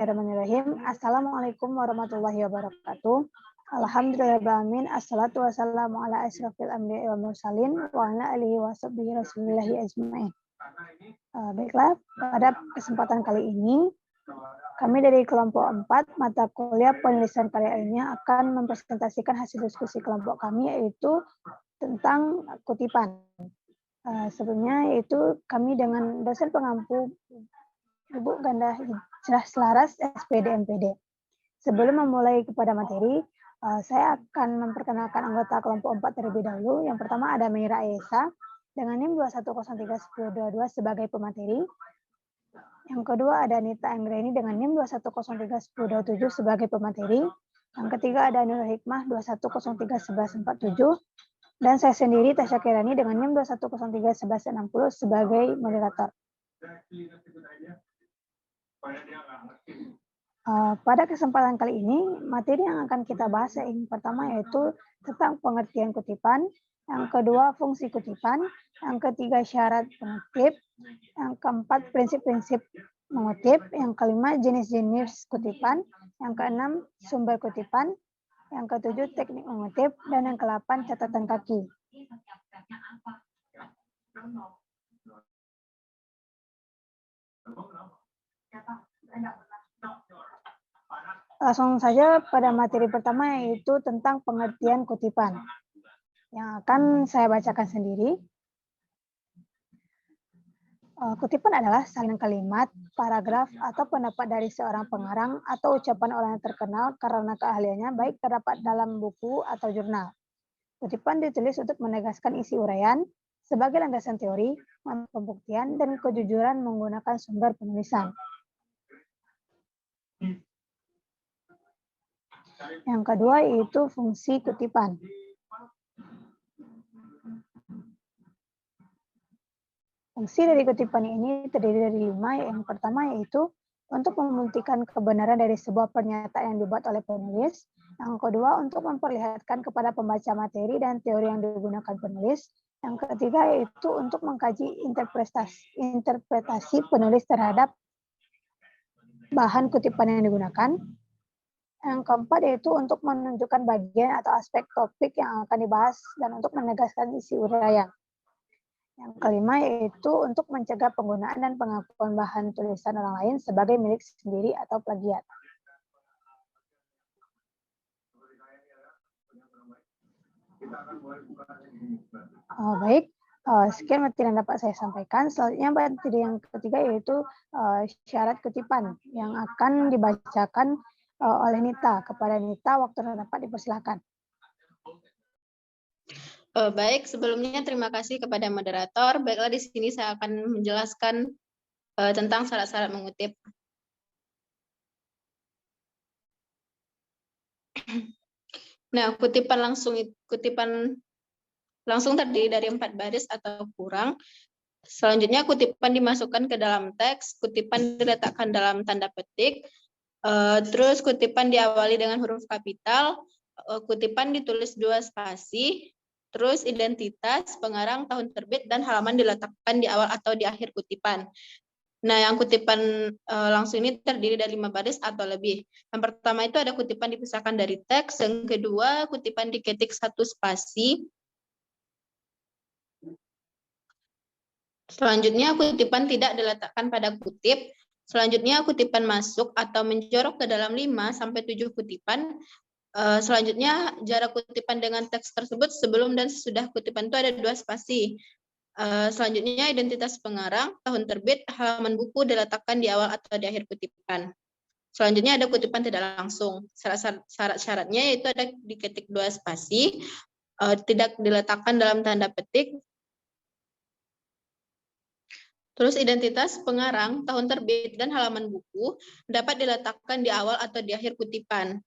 Bismillahirrahmanirrahim. Assalamualaikum warahmatullahi wabarakatuh. Alhamdulillahirrahmanirrahim. Assalatu wassalamu ala asyrafil anbiya'i wal mursalin wa ala alihi wa sahbihi rasulillahi ajma'in. Baiklah, pada kesempatan kali ini kami dari kelompok 4 mata kuliah penulisan karya ilmiah akan mempresentasikan hasil diskusi kelompok kami, yaitu tentang kutipan. Sebelumnya yaitu kami dengan dosen pengampu Ibu Ganda Hijrah Selaras, SPD MPD. Sebelum memulai kepada materi, saya akan memperkenalkan anggota kelompok 4 terlebih dahulu. Yang pertama ada Meira Esa dengan NIM 21031022 sebagai pemateri. Yang kedua ada Nita Anggreni dengan NIM 21031027 sebagai pemateri. Yang ketiga ada Nurul Hikmah 21031147. Dan saya sendiri Tasya Kirani dengan NIM 21031160 sebagai moderator. Pada kesempatan kali ini, materi yang akan kita bahas yang pertama yaitu tentang pengertian kutipan, yang kedua fungsi kutipan, yang ketiga syarat pengutip, yang keempat prinsip-prinsip mengutip, yang kelima jenis-jenis kutipan, yang keenam sumber kutipan, yang ketujuh teknik mengutip, dan yang ke-8 catatan kaki. Langsung saja pada materi pertama, yaitu tentang pengertian kutipan yang akan saya bacakan sendiri. Kutipan adalah salinan kalimat, paragraf, atau pendapat dari seorang pengarang atau ucapan orang yang terkenal karena keahliannya baik terdapat dalam buku atau jurnal. Kutipan ditulis untuk menegaskan isi uraian sebagai landasan teori, pembuktian, dan kejujuran menggunakan sumber penulisan. Yang kedua yaitu fungsi kutipan. Fungsi dari kutipan ini terdiri dari 5. Yang pertama yaitu untuk membuktikan kebenaran dari sebuah pernyataan yang dibuat oleh penulis. Yang kedua untuk memperlihatkan kepada pembaca materi dan teori yang digunakan penulis. Yang ketiga yaitu untuk mengkaji interpretasi penulis terhadap bahan kutipan yang digunakan. Yang keempat yaitu untuk menunjukkan bagian atau aspek topik yang akan dibahas dan untuk menegaskan isi uraian. Yang kelima yaitu untuk mencegah penggunaan dan pengakuan bahan tulisan orang lain sebagai milik sendiri atau plagiat. Baik, sekian materi yang dapat saya sampaikan. Selanjutnya materi yang ketiga yaitu syarat kutipan yang akan dibacakan oleh Nita. Kepada Nita, waktu yang dapat dipersilakan. Baik, sebelumnya terima kasih kepada moderator. Baiklah, di sini saya akan menjelaskan tentang syarat-syarat mengutip. Nah, kutipan langsung terdiri dari 4 baris atau kurang. Selanjutnya kutipan dimasukkan ke dalam teks, kutipan diletakkan dalam tanda petik, terus kutipan diawali dengan huruf kapital, kutipan ditulis 2 spasi, terus identitas, pengarang, tahun terbit, dan halaman diletakkan di awal atau di akhir kutipan. Nah, yang kutipan langsung ini terdiri dari 5 baris atau lebih. Yang pertama itu ada kutipan dipisahkan dari teks, yang kedua kutipan diketik 1 spasi. Selanjutnya kutipan tidak diletakkan pada kutip. Selanjutnya kutipan masuk atau menjorok ke dalam 5-7 kutipan. Selanjutnya jarak kutipan dengan teks tersebut sebelum dan sesudah kutipan itu ada 2 spasi. Selanjutnya identitas pengarang, tahun terbit, halaman buku diletakkan di awal atau di akhir kutipan. Selanjutnya ada kutipan tidak langsung. Syarat-syaratnya yaitu ada diketik 2 spasi, tidak diletakkan dalam tanda petik. Terus identitas pengarang, tahun terbit, dan halaman buku dapat diletakkan di awal atau di akhir kutipan.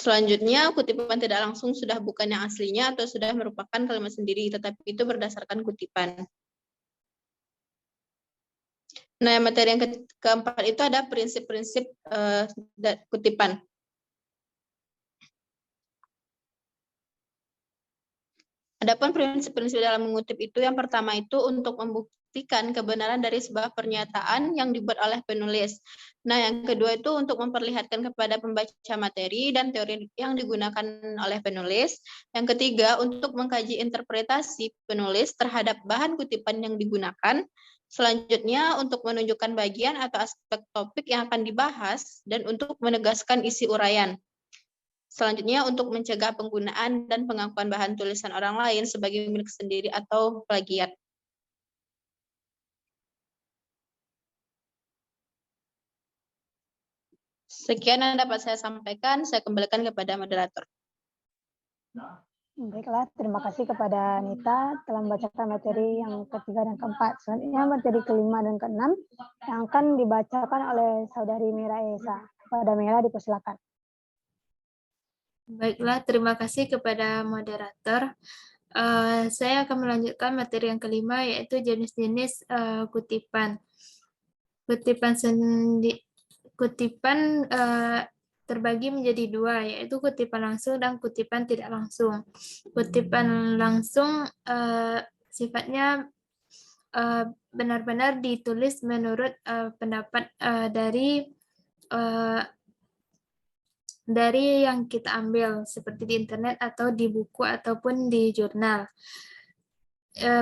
Selanjutnya, kutipan tidak langsung sudah bukan yang aslinya atau sudah merupakan kalimat sendiri, tetapi itu berdasarkan kutipan. Nah, materi yang keempat itu ada prinsip-prinsip kutipan. Adapun prinsip-prinsip dalam mengutip itu yang pertama itu untuk membuktikan kebenaran dari sebuah pernyataan yang dibuat oleh penulis. Nah, yang kedua itu untuk memperlihatkan kepada pembaca materi dan teori yang digunakan oleh penulis. Yang ketiga, untuk mengkaji interpretasi penulis terhadap bahan kutipan yang digunakan. Selanjutnya, untuk menunjukkan bagian atau aspek topik yang akan dibahas dan untuk menegaskan isi uraian. Selanjutnya, untuk mencegah penggunaan dan pengakuan bahan tulisan orang lain sebagai milik sendiri atau plagiat. Sekian yang dapat saya sampaikan, saya kembalikan kepada moderator. Baiklah, terima kasih kepada Nita telah membacakan materi yang ketiga dan keempat. Selanjutnya materi kelima dan keenam yang akan dibacakan oleh Saudari Mira Esa. Kepada Mira dipersilakan. Baiklah, terima kasih kepada moderator. Saya akan melanjutkan materi yang kelima, yaitu jenis-jenis kutipan. Kutipan terbagi menjadi dua, yaitu kutipan langsung dan kutipan tidak langsung. Kutipan langsung sifatnya benar-benar ditulis menurut pendapat dari yang kita ambil, seperti di internet atau di buku ataupun di jurnal.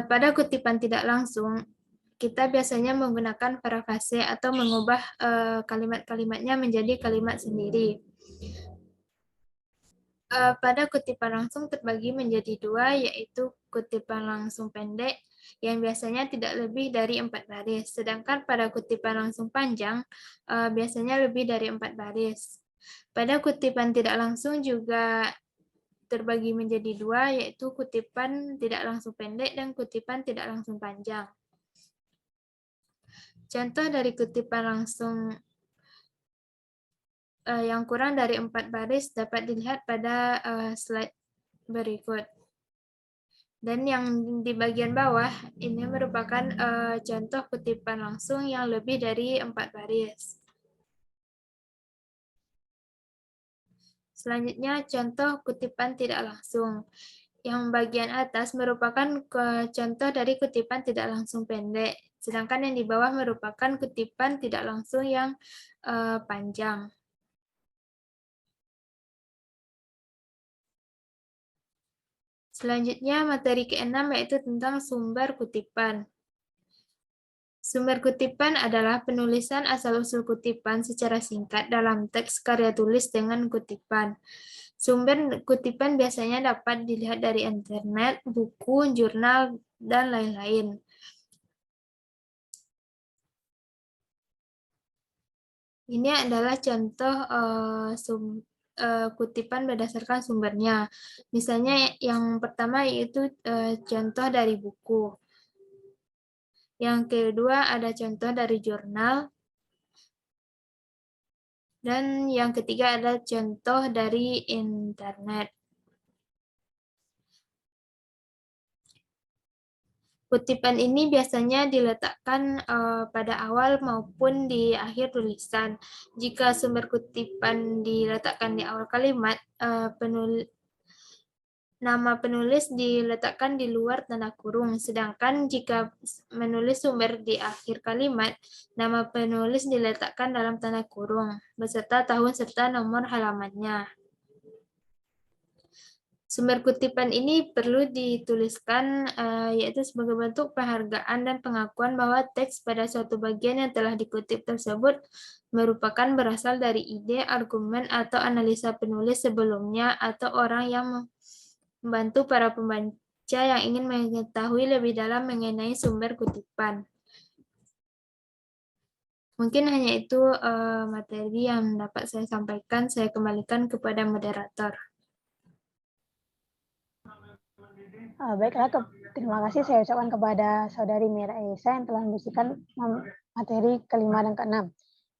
Pada kutipan tidak langsung, kita biasanya menggunakan parafrase atau mengubah kalimat-kalimatnya menjadi kalimat sendiri. Pada kutipan langsung terbagi menjadi dua, yaitu kutipan langsung pendek yang biasanya tidak lebih dari 4 baris, sedangkan pada kutipan langsung panjang biasanya lebih dari 4 baris. Pada kutipan tidak langsung juga terbagi menjadi dua, yaitu kutipan tidak langsung pendek dan kutipan tidak langsung panjang. Contoh dari kutipan langsung yang kurang dari 4 baris dapat dilihat pada slide berikut. Dan yang di bagian bawah ini merupakan contoh kutipan langsung yang lebih dari 4 baris. Selanjutnya, contoh kutipan tidak langsung. Yang bagian atas merupakan contoh dari kutipan tidak langsung pendek, sedangkan yang di bawah merupakan kutipan tidak langsung yang panjang. Selanjutnya, materi ke-6 yaitu tentang sumber kutipan. Sumber kutipan adalah penulisan asal-usul kutipan secara singkat dalam teks karya tulis dengan kutipan. Sumber kutipan biasanya dapat dilihat dari internet, buku, jurnal, dan lain-lain. Ini adalah contoh kutipan berdasarkan sumbernya. Misalnya yang pertama yaitu contoh dari buku. Yang kedua ada contoh dari jurnal. Dan yang ketiga ada contoh dari internet. Kutipan ini biasanya diletakkan pada awal maupun di akhir tulisan. Jika sumber kutipan diletakkan di awal kalimat, nama penulis diletakkan di luar tanda kurung, sedangkan jika menulis sumber di akhir kalimat, nama penulis diletakkan dalam tanda kurung, beserta tahun serta nomor halamannya. Sumber kutipan ini perlu dituliskan yaitu sebagai bentuk penghargaan dan pengakuan bahwa teks pada suatu bagian yang telah dikutip tersebut merupakan berasal dari ide, argumen, atau analisa penulis sebelumnya atau orang yang membantu para pembaca yang ingin mengetahui lebih dalam mengenai sumber kutipan. Mungkin hanya itu materi yang dapat saya sampaikan. Saya kembalikan kepada moderator. Baiklah, terima kasih saya ucapkan kepada Saudari Mira Esa yang telah membersihkan materi kelima dan keenam.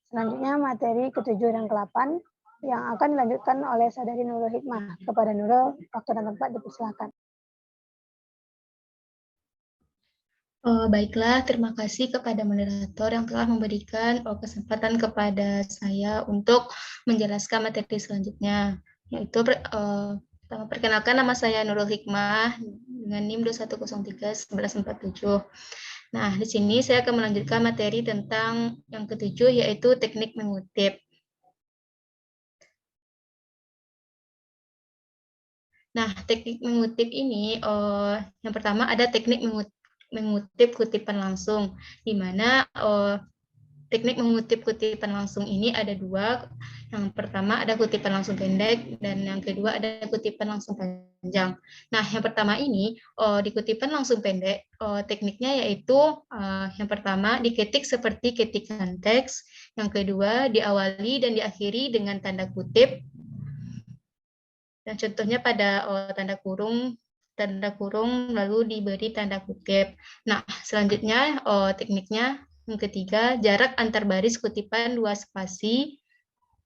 Selanjutnya materi ketujuh dan ke-8 yang akan dilanjutkan oleh Saudari Nurul Hikmah. Kepada Nurul, waktu dan tempat dipersilakan. Baiklah, terima kasih kepada moderator yang telah memberikan kesempatan kepada saya untuk menjelaskan materi selanjutnya, yaitu perkenalkan nama saya Nurul Hikmah dengan NIM 2103-1147. Nah, di sini saya akan melanjutkan materi tentang yang ketujuh, yaitu teknik mengutip. Nah, teknik mengutip ini, yang pertama ada teknik mengutip kutipan langsung, di mana teknik mengutip kutipan langsung ini ada dua. Yang pertama ada kutipan langsung pendek, dan yang kedua ada kutipan langsung panjang. Nah, yang pertama ini, di kutipan langsung pendek, tekniknya yaitu yang pertama diketik seperti ketikan teks, yang kedua diawali dan diakhiri dengan tanda kutip, dan contohnya pada tanda kurung lalu diberi tanda kutip. Nah, selanjutnya tekniknya yang ketiga, jarak antar baris kutipan 2 spasi.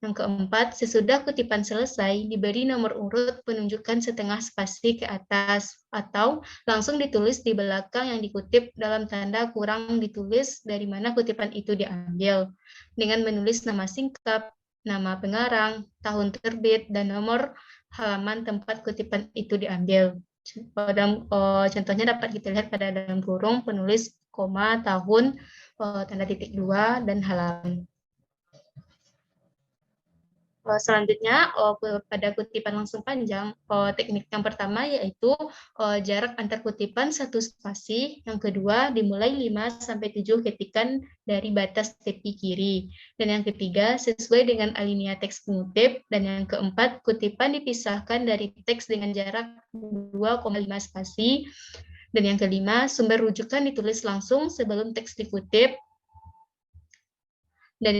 Yang keempat, sesudah kutipan selesai, diberi nomor urut penunjukan setengah spasi ke atas, atau langsung ditulis di belakang yang dikutip dalam tanda kurang ditulis dari mana kutipan itu diambil, dengan menulis nama singkap, nama pengarang, tahun terbit, dan nomor halaman tempat kutipan itu diambil. Contohnya dapat kita lihat pada dalam kurung, penulis, koma, tahun, tanda titik 2, dan halaman. Selanjutnya, pada kutipan langsung panjang, teknik yang pertama yaitu jarak antar kutipan 1 spasi, yang kedua dimulai 5-7 ketikan dari batas tepi kiri, dan yang ketiga sesuai dengan alinea teks pengutip, dan yang keempat kutipan dipisahkan dari teks dengan jarak 2,5 spasi, dan yang kelima sumber rujukan ditulis langsung sebelum teks dikutip, dan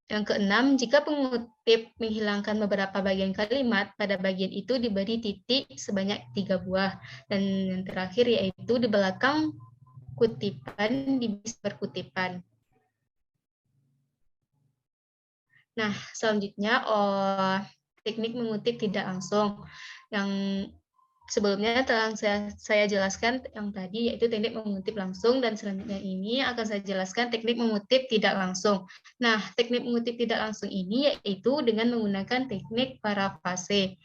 yang keenam, jika pengutip menghilangkan beberapa bagian kalimat, pada bagian itu diberi titik sebanyak 3 buah. Dan yang terakhir yaitu di belakang kutipan diberi perkutipan. Nah, selanjutnya teknik mengutip tidak langsung. Yang sebelumnya telah saya jelaskan yang tadi, yaitu teknik mengutip langsung, dan selanjutnya ini akan saya jelaskan teknik mengutip tidak langsung. Nah, teknik mengutip tidak langsung ini yaitu dengan menggunakan teknik parafrase.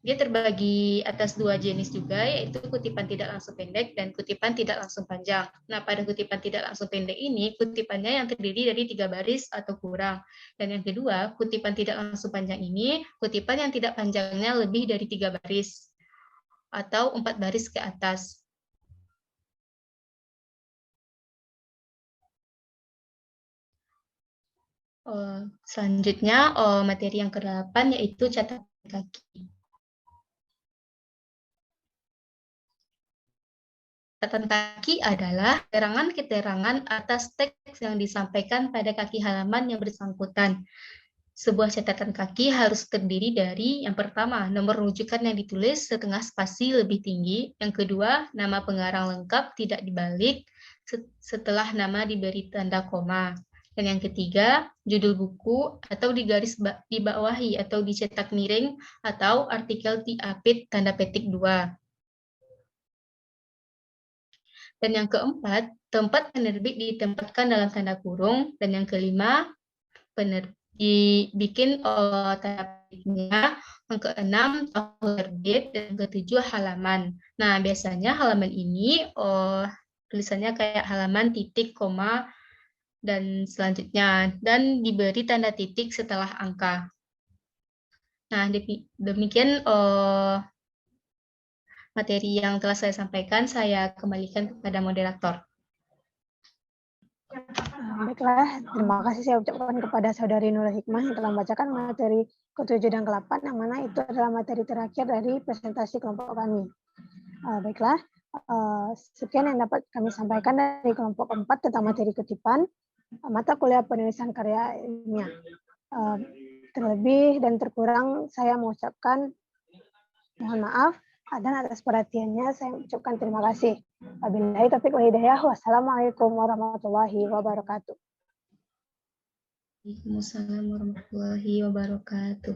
Dia terbagi atas 2 jenis juga, yaitu kutipan tidak langsung pendek dan kutipan tidak langsung panjang. Nah, pada kutipan tidak langsung pendek ini, kutipannya yang terdiri dari 3 baris atau kurang. Dan yang kedua, kutipan tidak langsung panjang ini, kutipan yang tidak panjangnya lebih dari 3 baris atau 4 baris ke atas. Selanjutnya, materi yang ke-8 yaitu catatan kaki. Catatan kaki adalah keterangan atas teks yang disampaikan pada kaki halaman yang bersangkutan. Sebuah catatan kaki harus terdiri dari, yang pertama, nomor rujukan yang ditulis setengah spasi lebih tinggi. Yang kedua, nama pengarang lengkap tidak dibalik setelah nama diberi tanda koma. Dan yang ketiga, judul buku atau dibawahi atau dicetak miring atau artikel diapit tanda petik 2. Dan yang keempat, tempat penerbit ditempatkan dalam tanda kurung. Dan yang kelima, dibikin tanda petiknya. Yang keenam, tahun terbit, dan yang ketujuh, halaman. Nah, biasanya halaman ini tulisannya kayak halaman titik, koma, dan selanjutnya. Dan diberi tanda titik setelah angka. Nah, demikian materi yang telah saya sampaikan. Saya kembalikan kepada moderator. Baiklah, terima kasih saya ucapkan kepada Saudari Nurul Hikmah yang telah membacakan materi ke-7 dan ke-8, yang mana itu adalah materi terakhir dari presentasi kelompok kami. Baiklah, sekian yang dapat kami sampaikan dari kelompok 4 tentang materi kutipan mata kuliah penulisan karya ilmiah. Terlebih dan terkurang saya mengucapkan mohon maaf, dan atas perhatiannya saya ucapkan terima kasih. Wabillahi taufiq wal hidayah. Wassalamualaikum warahmatullahi wabarakatuh. Waalaikumsalam warahmatullahi wabarakatuh.